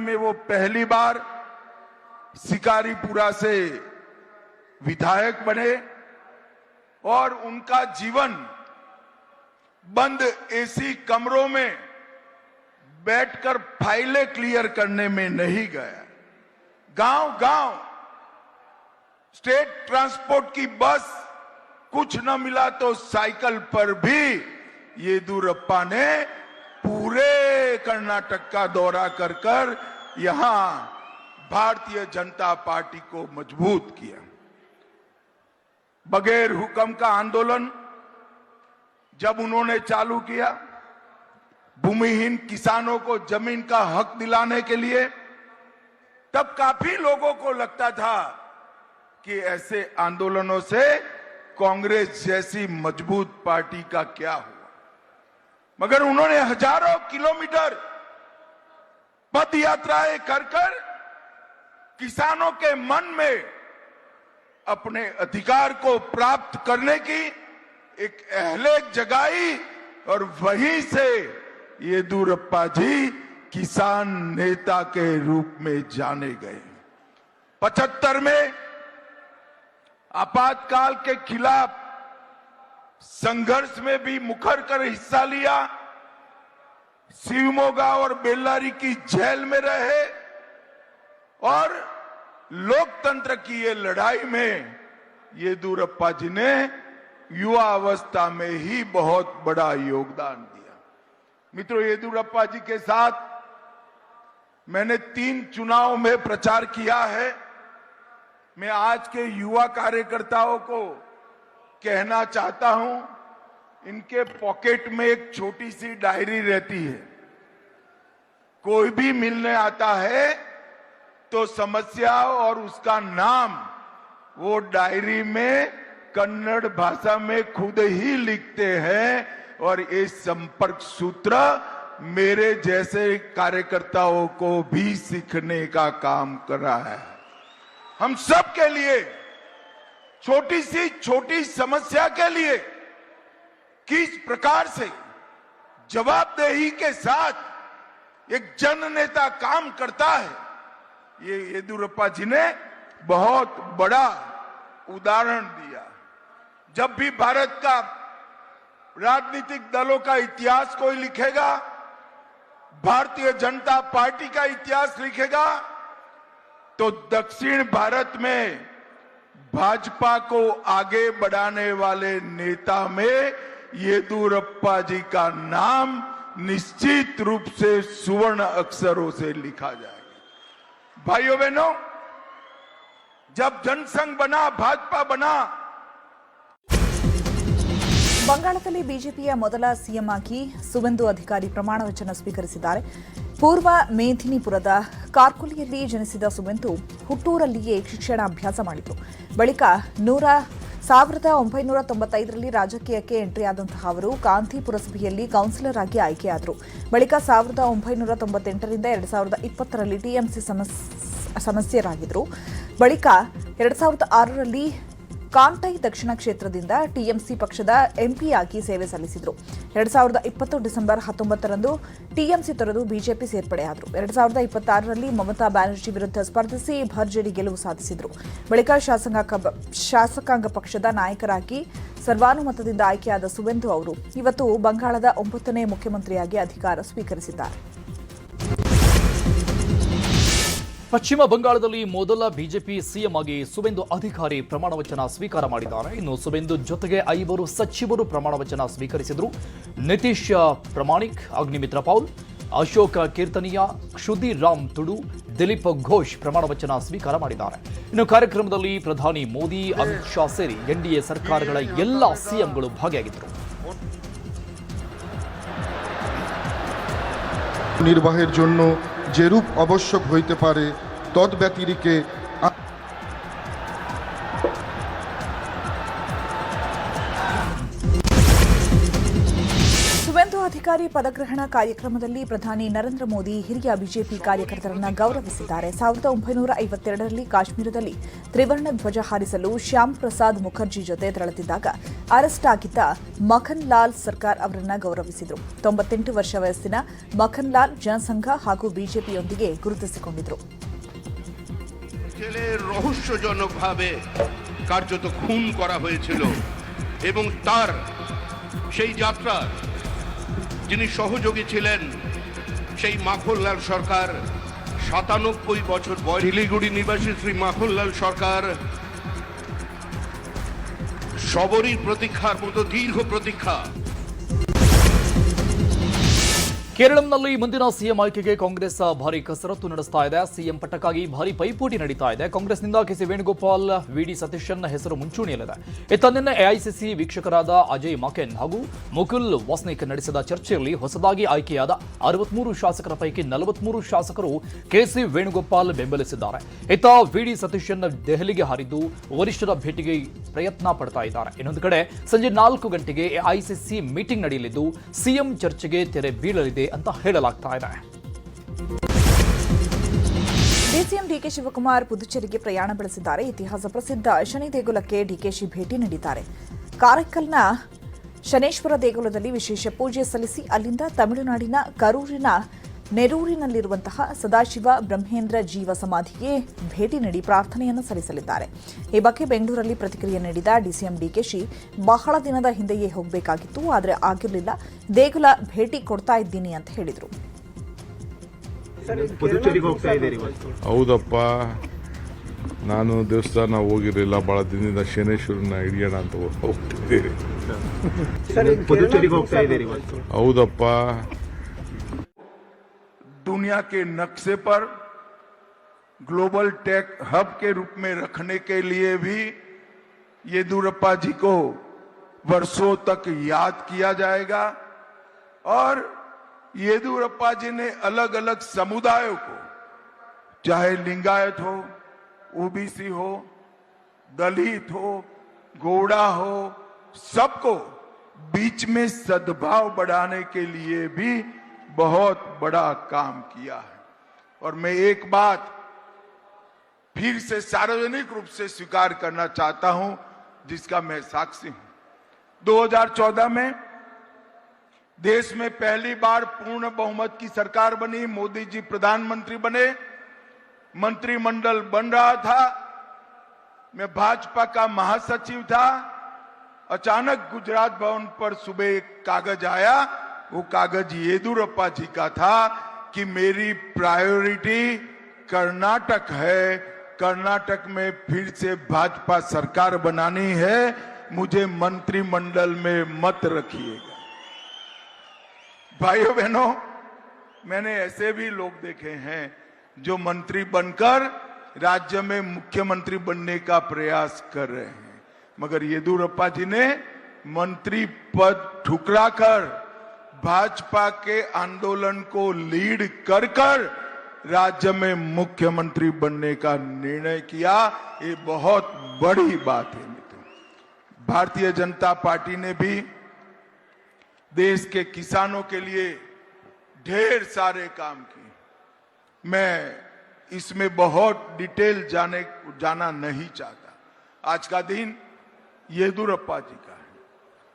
में वो पहली बार शिकारीपुरा से विधायक बने और उनका जीवन बंद एसी कमरों में बैठकर फाइलें क्लियर करने में नहीं गया। गांव-गांव स्टेट ट्रांसपोर्ट की बस, कुछ न मिला तो साइकिल पर भी येदियुरप्पा ने पूरे कर्नाटक का दौरा कर कर यहां भारतीय जनता पार्टी को मजबूत किया। बगैर हुक्म का आंदोलन जब उन्होंने चालू किया, भूमिहीन किसानों को जमीन का हक दिलाने के लिए, तब काफी लोगों को लगता था कि ऐसे आंदोलनों से कांग्रेस जैसी मजबूत पार्टी का क्या हुआ। मगर उन्होंने हजारों किलोमीटर पद यात्राएं कर कर किसानों के मन में अपने अधिकार को प्राप्त करने की एक अहलेक जगाई और वहीं से येदियुरप्पा जी किसान नेता के रूप में जाने गए। 75 में आपातकाल के खिलाफ संघर्ष में भी मुखर कर हिस्सा लिया। शिवमोगा और बेल्लारी की जेल में रहे और लोकतंत्र की ये लड़ाई में येदियुरप्पा जी ने युवा अवस्था में ही बहुत बड़ा योगदान दिया। मित्रों, येदियुरप्पा जी के साथ मैंने 3 चुनाव में प्रचार किया है। मैं आज के युवा कार्यकर्ताओं को कहना चाहता हूं, इनके पॉकेट में एक छोटी सी डायरी रहती है। कोई भी मिलने आता है तो समस्या और उसका नाम वो डायरी में कन्नड़ भाषा में खुद ही लिखते हैं और ये संपर्क सूत्र मेरे जैसे कार्यकर्ताओं को भी सीखने का काम कर रहा है। हम सब के लिए छोटी सी छोटी समस्या के लिए किस प्रकार से जवाबदेही के साथ एक जन नेता काम करता है, ये येदियुरप्पा जी ने बहुत बड़ा उदाहरण दिया। जब भी भारत का राजनीतिक दलों का इतिहास कोई लिखेगा, भारतीय जनता पार्टी का इतिहास लिखेगा, तो दक्षिण भारत में भाजपा को आगे बढ़ाने वाले नेता में येदियुरप्पा जी का नाम निश्चित रूप से सुवर्ण अक्षरों से लिखा जाएगा। भाइयों बहनों, जब जनसंघ बना, भाजपा बना, ಬಂಗಾಳದಲ್ಲಿ ಬಿಜೆಪಿಯ ಮೊದಲ ಸಿಎಂ ಆಗಿ ಸುವೆಂದು ಅಧಿಕಾರಿ ಪ್ರಮಾಣ ವಚನ ಸ್ವೀಕರಿಸಿದ್ದಾರೆ. ಪೂರ್ವ ಮೇದಿನಿಪುರದ ಕಾರ್ಕುಲಿಯಲ್ಲಿ ಜನಿಸಿದ ಸುವೆಂದು ಹುಟ್ಟೂರಲ್ಲಿಯೇ ಶಿಕ್ಷಣಾಭ್ಯಾಸ ಮಾಡಿದರು. ಬಳಿಕ 1995ರಲ್ಲಿ ರಾಜಕೀಯಕ್ಕೆ ಎಂಟ್ರಿಯಾದಂತಹ ಅವರು ಗಾಂಧಿ ಪುರಸಭೆಯಲ್ಲಿ ಕೌನ್ಸಿಲರ್ ಆಗಿ ಆಯ್ಕೆಯಾದರು. ಬಳಿಕ 1998ರಿಂದ 2020ರಲ್ಲಿ ಟಿಎಂಸಿ ಸದಸ್ಯರಾಗಿದ್ದರು. ಬಳಿಕ 2006ರಲ್ಲಿ ಕಾಂಟೈ ದಕ್ಷಿಣ ಕ್ಷೇತ್ರದಿಂದ ಟಿಎಂಸಿ ಪಕ್ಷದ ಎಂಪಿಯಾಗಿ ಸೇವೆ ಸಲ್ಲಿಸಿದರು. 2020 ಡಿಸೆಂಬರ್ 19ರಂದು ಟಿಎಂಸಿ ತೊರೆದು ಬಿಜೆಪಿ ಸೇರ್ಪಡೆಯಾದರು. 2026ರಲ್ಲಿ ಮಮತಾ ಬ್ಯಾನರ್ಜಿ ವಿರುದ್ಧ ಸ್ಪರ್ಧಿಸಿ ಭರ್ಜರಿ ಗೆಲುವು ಸಾಧಿಸಿದರು. ಬಳಿಕ ಶಾಸಕಾಂಗ ಪಕ್ಷದ ನಾಯಕರಾಗಿ ಸರ್ವಾನುಮತದಿಂದ ಆಯ್ಕೆಯಾದ ಸುವೆಂದು ಅವರು ಇವತ್ತು ಬಂಗಾಳದ 9ನೇ ಮುಖ್ಯಮಂತ್ರಿಯಾಗಿ ಅಧಿಕಾರ ಸ್ವೀಕರಿಸಿದ್ದಾರೆ. ಪಶ್ಚಿಮ ಬಂಗಾಳದಲ್ಲಿ ಮೊದಲ ಬಿಜೆಪಿ ಸಿಎಂ ಆಗಿ ಸುವೆಂದು ಅಧಿಕಾರಿ ಪ್ರಮಾಣವಚನ ಸ್ವೀಕಾರ ಮಾಡಿದ್ದಾರೆ. ಇನ್ನು ಸುವೆಂದು ಜೊತೆಗೆ 5 ಸಚಿವರು ಪ್ರಮಾಣವಚನ ಸ್ವೀಕರಿಸಿದರು. ನಿತೀಶ್ ಪ್ರಮಾಣಿಕ್, ಅಗ್ನಿಮಿತ್ರ ಪೌಲ್, ಅಶೋಕ್ ಕೀರ್ತನಿಯಾ, ಕ್ಷುದಿರ್ ರಾಮ್ ತುಡು, ದಿಲೀಪ್ ಘೋಷ್ ಪ್ರಮಾಣವಚನ ಸ್ವೀಕಾರ ಮಾಡಿದ್ದಾರೆ. ಇನ್ನು ಕಾರ್ಯಕ್ರಮದಲ್ಲಿ ಪ್ರಧಾನಿ ಮೋದಿ, ಅಮಿತ್ ಶಾ ಸೇರಿ ಎನ್ಡಿಎ ಸರ್ಕಾರಗಳ ಎಲ್ಲ ಸಿಎಂಗಳು ಭಾಗಿಯಾಗಿದ್ದರು. নির্বাহের জন্য যে রূপ আবশ্যক হইতে পারে তদ্ব্যতিরিকে ಸುವೆಂದು ಅಧಿಕಾರಿ ಪದಗ್ರಹಣ ಕಾರ್ಯಕ್ರಮದಲ್ಲಿ ಪ್ರಧಾನಿ ನರೇಂದ್ರ ಮೋದಿ ಹಿರಿಯ ಬಿಜೆಪಿ ಕಾರ್ಯಕರ್ತರನ್ನು ಗೌರವಿಸಿದ್ದಾರೆ. 1952ರಲ್ಲಿ ಕಾಶ್ಮೀರದಲ್ಲಿ ತ್ರಿವರ್ಣ ಧ್ವಜ ಹಾರಿಸಲು ಶ್ಯಾಮ್ ಪ್ರಸಾದ್ ಮುಖರ್ಜಿ ಜೊತೆ ತೆರಳುತ್ತಿದ್ದಾಗ ಅರೆಸ್ಟ್ ಆಗಿದ್ದ ಮಖನ್ ಲಾಲ್ ಸರ್ಕಾರ್ ಅವರನ್ನ ಗೌರವಿಸಿದರು. 98 ವರ್ಷ ವಯಸ್ಸಿನ ಮಖನ್ ಲಾಲ್ ಜನಸಂಘ ಹಾಗೂ ಬಿಜೆಪಿಯೊಂದಿಗೆ ಗುರುತಿಸಿಕೊಂಡಿದ್ರು. জেলে রহস্যজনকভাবে কার্যত খুন করা হয়েছিল এবং তার সেই যাত্রা যিনি সহযোগী ছিলেন সেই মাখনলাল সরকার 97 বছর বয়স শিলিগুড়ি নিবাসী শ্রী মাখনলাল সরকার সবরই প্রতীক্ষার মতো দীর্ঘ প্রতীক্ষা. ಕೇರಳಂನಲ್ಲಿ ಮುಂದಿನ ಸಿಎಂ ಆಯ್ಕೆಗೆ ಕಾಂಗ್ರೆಸ್ ಭಾರಿ ಕಸರತ್ತು ನಡೆಸ್ತಾ ಇದೆ. ಸಿಎಂ ಪಟ್ಟಕ್ಕಾಗಿ ಭಾರಿ ಪೈಪೋಟಿ ನಡೀತಾ ಇದೆ. ಕಾಂಗ್ರೆಸ್ನಿಂದ ಕೆಸಿ ವೇಣುಗೋಪಾಲ್, ವಿಡಿ ಸತೀಶನ್ ಹೆಸರು ಮುಂಚೂಣಿಯಲ್ಲಿದೆ. ಇತ್ತ ನಿನ್ನೆ ಎಐಸಿಸಿ ವೀಕ್ಷಕರಾದ ಅಜಯ್ ಮಾಕೆನ್ ಹಾಗೂ ಮುಕುಲ್ ವಾಸ್ನಿಕ್ ನಡೆಸಿದ ಚರ್ಚೆಯಲ್ಲಿ ಹೊಸದಾಗಿ ಆಯ್ಕೆಯಾದ 63 ಶಾಸಕರ ಪೈಕಿ 43 ಶಾಸಕರು ಕೆಸಿ ವೇಣುಗೋಪಾಲ್ ಬೆಂಬಲಿಸಿದ್ದಾರೆ. ಇತ್ತ ವಿಡಿ ಸತೀಶನ್ ದೆಹಲಿಗೆ ಹಾರಿದ್ದು ವರಿಷ್ಠರ ಭೇಟಿಗೆ ಪ್ರಯತ್ನ ಪಡ್ತಾ ಇದ್ದಾರೆ. ಇನ್ನೊಂದು ಕಡೆ ಸಂಜೆ 4 ಗಂಟೆಗೆ ಎಐಸಿಸಿ ಮೀಟಿಂಗ್ ನಡೆಯಲಿದ್ದು ಸಿಎಂ ಚರ್ಚೆಗೆ ತೆರೆ ಬೀಳಲಿದೆ ಅಂತ ಹೇಳಲಾಗ್ತಾ ಇದೆ. ಡಿಸಿಎಂ ಡಿಕೆ ಶಿವಕುಮಾರ್ ಪುದುಚೇರಿಗೆ ಪ್ರಯಾಣ ಬೆಳೆಸಿದ್ದಾರೆ. ಇತಿಹಾಸ ಪ್ರಸಿದ್ಧ ಶನಿ ದೇಗುಲಕ್ಕೆ ಡಿಕೆಶಿ ಭೇಟಿ ನೀಡಿದ್ದಾರೆ. ಕಾರೈಕಲ್ನ ಶನೇಶ್ವರ ದೇಗುಲದಲ್ಲಿ ವಿಶೇಷ ಪೂಜೆ ಸಲ್ಲಿಸಿ ಅಲ್ಲಿಂದ ತಮಿಳುನಾಡಿನ ಕರೂರಿನ ನೆರೂರಿನಲ್ಲಿರುವಂತಹ ಸದಾಶಿವ ಬ್ರಹ್ಮೇಂದ್ರ ಜೀವ ಸಮಾಧಿಗೆ ಭೇಟಿ ನೀಡಿ ಪ್ರಾರ್ಥನೆಯನ್ನು ಸಲ್ಲಿಸಲಿದ್ದಾರೆ. ಈ ಬಗ್ಗೆ ಬೆಂಗಳೂರಲ್ಲಿ ಪ್ರತಿಕ್ರಿಯೆ ನೀಡಿದ ಡಿಸಿಎಂ ಡಿಕೆಶಿ, ಬಹಳ ದಿನದ ಹಿಂದೆಯೇ ಹೋಗಬೇಕಾಗಿತ್ತು, ಆದರೆ ಆಗಿರಲಿಲ್ಲ, ದೇಗುಲ ಭೇಟಿ ಕೊಡ್ತಾ ಇದ್ದೀನಿ ಅಂತ ಹೇಳಿದರು. ಹೌದಪ್ಪ, ನಾನು ದೇವಸ್ಥಾನ ಹೋಗಿರಲಿಲ್ಲ, ಬಹಳ ದಿನದಿಂದ ಶನೇಶ್ವರನ ಹಿಡಿಯೋಣ ಅಂತ ಹೋಗ್ತಿದ್ದೀರಿ. ಹೌದಪ್ಪ. दुनिया के नक्शे पर ग्लोबल टेक हब के रूप में रखने के लिए भी येदियुरप्पा जी को वर्षों तक याद किया जाएगा. और येदियुरप्पा जी ने अलग अलग समुदायों को, चाहे लिंगायत हो, ओबीसी हो, दलित हो, गौड़ा हो, सबको बीच में सद्भाव बढ़ाने के लिए भी बहुत बड़ा काम किया है. और मैं एक बात फिर से सार्वजनिक रूप से स्वीकार करना चाहता हूं, जिसका मैं साक्षी हूं. 2014 में देश में पहली बार पूर्ण बहुमत की सरकार बनी. मोदी जी प्रधानमंत्री बने, मंत्रिमंडल बन रहा था, मैं भाजपा का महासचिव था. अचानक गुजरात भवन पर सुबह एक कागज आया. वो कागज येदियुरप्पा जी का था कि मेरी प्रायोरिटी कर्नाटक है, कर्नाटक में फिर से भाजपा सरकार बनानी है, मुझे मंत्रिमंडल में मत रखिएगा. भाइयों बहनों, मैंने ऐसे भी लोग देखे हैं जो मंत्री बनकर राज्य में मुख्यमंत्री बनने का प्रयास कर रहे हैं, मगर येदियुरप्पा जी ने मंत्री पद ठुकराकर भाजपा के आंदोलन को लीड कर राज्य में मुख्यमंत्री बनने का निर्णय किया. ये बहुत बड़ी बात है मित्रों. भारतीय जनता पार्टी ने भी देश के किसानों के लिए ढेर सारे काम किए. मैं इसमें बहुत डिटेल जाना नहीं चाहता. आज का दिन येदियुरप्पा जी का है.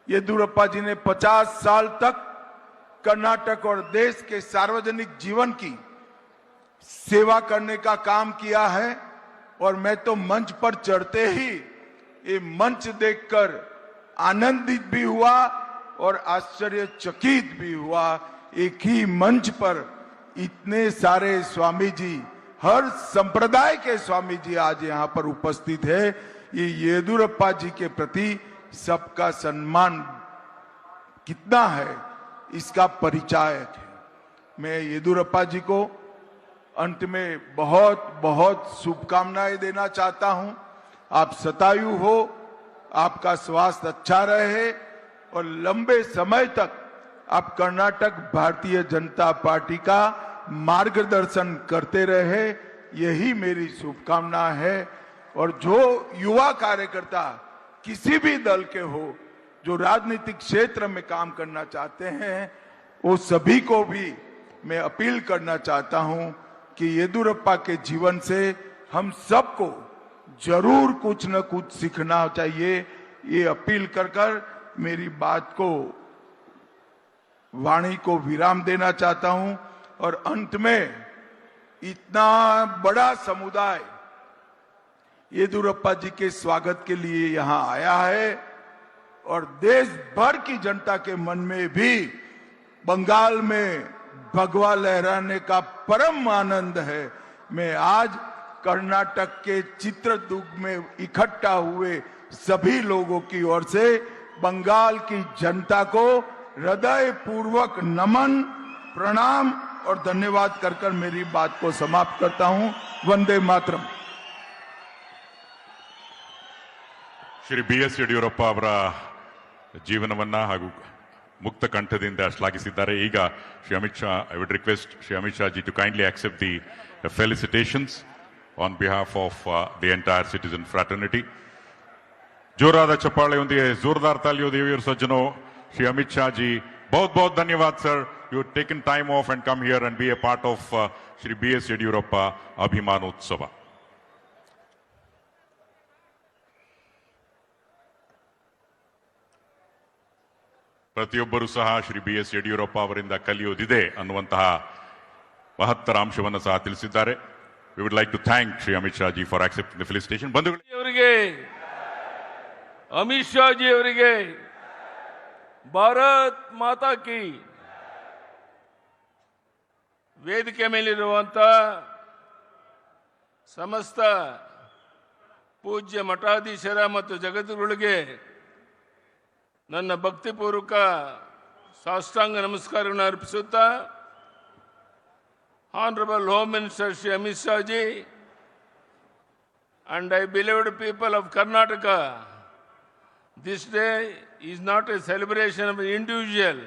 येदियुरप्पा जी ने 50 साल तक कर्नाटक और देश के सार्वजनिक जीवन की सेवा करने का काम किया है. और मैं तो मंच पर चढ़ते ही ये मंच देखकर आनंदित भी हुआ और आश्चर्यचकित भी हुआ. एक ही मंच पर इतने सारे स्वामी जी, हर संप्रदाय के स्वामी जी आज यहाँ पर उपस्थित है. ये येदियुरप्पा जी के प्रति सबका सम्मान कितना है, इसका परिचायक है. मैं येदियुरप्पा जी को अंत में बहुत बहुत शुभकामनाएं देना चाहता हूं. आप शतायु हो, आपका स्वास्थ्य अच्छा रहे और लंबे समय तक आप कर्नाटक भारतीय जनता पार्टी का मार्गदर्शन करते रहे, यही मेरी शुभकामना है. और जो युवा कार्यकर्ता किसी भी दल के हो, जो राजनीतिक क्षेत्र में काम करना चाहते हैं, वो सभी को भी मैं अपील करना चाहता हूं कि येदियुरप्पा के जीवन से हम सबको जरूर कुछ न कुछ सीखना चाहिए. ये अपील कर मेरी बात को वाणी को विराम देना चाहता हूं और अंत में इतना बड़ा समुदाय येदियुरप्पा जी के स्वागत के लिए यहां आया है और देश भर की जनता के मन में भी बंगाल में भगवा लहराने का परम आनंद है। मैं आज कर्नाटक के चित्रदुर्ग में इकट्ठा हुए सभी लोगों की ओर से बंगाल की जनता को हृदय पूर्वक नमन, प्रणाम और धन्यवाद कर मेरी बात को समाप्त करता हूं। वंदे मातरम। ಶ್ರೀ BS ಯಡಿಯೂರಪ್ಪ ಅವರ ಜೀವನವನ್ನ ಹಾಗೂ ಮುಕ್ತ ಕಂಠದಿಂದ ಶ್ಲಾಘಿಸಿದ್ದಾರೆ. ಈಗ Shri Amit Shah, I would request Shri Amit Shah ji to kindly accept the felicitations on behalf of the entire citizen fraternity. जोराದ ಚಪ್ಪಾಳೆಯೊಂದಿಗೆ जोरदार तालियों सज्जनों श्री अमित शाह जी बहुत बहुत धन्यवाद sir. You have taken time off and come here and be a part of Shri BS Yediyurappa ಅಭಿಮಾನೋತ್ಸವ. ಪ್ರತಿಯೊಬ್ಬರೂ ಸಹ ಶ್ರೀ BS ಯಡಿಯೂರಪ್ಪ ಅವರಿಂದ ಕಲಿಯೋದಿದೆ ಅನ್ನುವಂತಹ ಮಹತ್ತರ ಅಂಶವನ್ನು ಸಹ ತಿಳಿಸಿದ್ದಾರೆ. We would like to thank Shri Amit Shah ji for accepting the felicitation. ಬಂಧುಗಳೇ, ಅಮಿತ್ ಶಾ ಜಿ ಅವರಿಗೆ ಭಾರತ್ ಮಾತಾ ಕಿ. ವೇದಿಕೆ ಮೇಲಿರುವಂತ ಸಮಸ್ತ ಪೂಜ್ಯ ಮಠಾಧೀಶರ ಮತ್ತು ಜಗದ್ಗುರುಗಳಿಗೆ ನನ್ನ ಭಕ್ತಿಪೂರ್ವಕ ಸಾಷ್ಟಾಂಗ ನಮಸ್ಕಾರಗಳನ್ನು ಅರ್ಪಿಸುತ್ತಾ, Honorable Home Minister Shri Amit Shah ji and I beloved people of Karnataka, this day is not a celebration of an individual,